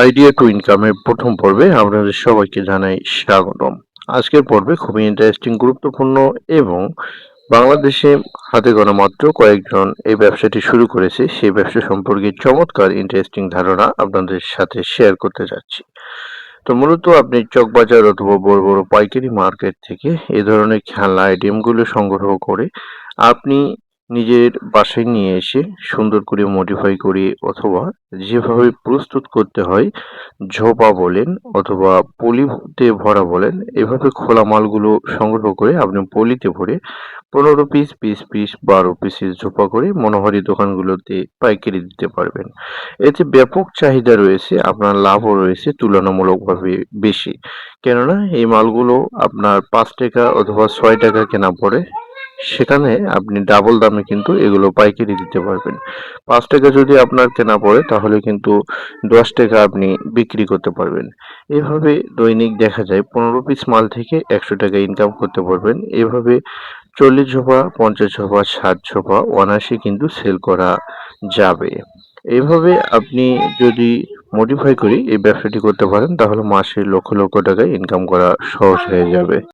Idea to ইনকামের প্রথম পর্বে আপনাদের সবাইকে জানাই স্বাগতম। আজকের পর্বে খুবই ইন্টারেস্টিং, গুরুত্বপূর্ণ এবং বাংলাদেশে হাতে গোনা মাত্র কয়েকজন এই ব্যবসাটি শুরু করেছে সেই ব্যবসা সম্পর্কে চমৎকার ইন্টারেস্টিং ধারণা আপনাদের সাথে শেয়ার করতে যাচ্ছি। তো মূলত আপনি চকবাজার অথবা বড় বড় পাইকারি মার্কেট থেকে এ ধরনের খেলনা আইটেমগুলো সংগ্রহ করে আপনি নিজের বাসায় নিয়ে এসে সুন্দর করে মডিফাই করে অথবা যেভাবে প্রস্তুত করতে হয়, ঝোপা বলেন অথবা পলিতে ভরা বলেন, এভাবে খোলা মালগুলো সংগ্রহ করে আপনি পলিতে ভরে 15 পিস 20 পিস 12 পিসের ঝোপা করে মনোহারি দোকানগুলোতে পাইকারি দিতে পারবেন। এতে ব্যাপক চাহিদা রয়েছে, আপনার লাভও রয়েছে তুলনামূলকভাবে বেশি। কেননা এই মালগুলো আপনার 5 টাকা অথবা 6 টাকা কেনা পড়ে, সেখানে আপনি ডাবল দামে কিন্তু এগুলো পাইকারি দিতে পারবেন। 5 টাকা যদি আপনার কেনা পড়ে তাহলে কিন্তু 10 টাকা আপনি বিক্রি করতে পারবেন। এভাবে দৈনিক দেখা যায় 15 পিস মাল থেকে 100 টাকা ইনকাম করতে পারবেন। এভাবে 40 ঝোপা 50 ঝোপা 60 ঝোপা অনায়াসে কিন্তু সেল করা যাবে। এভাবে আপনি যদি মডিফাই করে এই ব্যবসাটি করতে পারেন তাহলে মাসে লক্ষ লক্ষ টাকা ইনকাম করা সহজ হয়ে যাবে।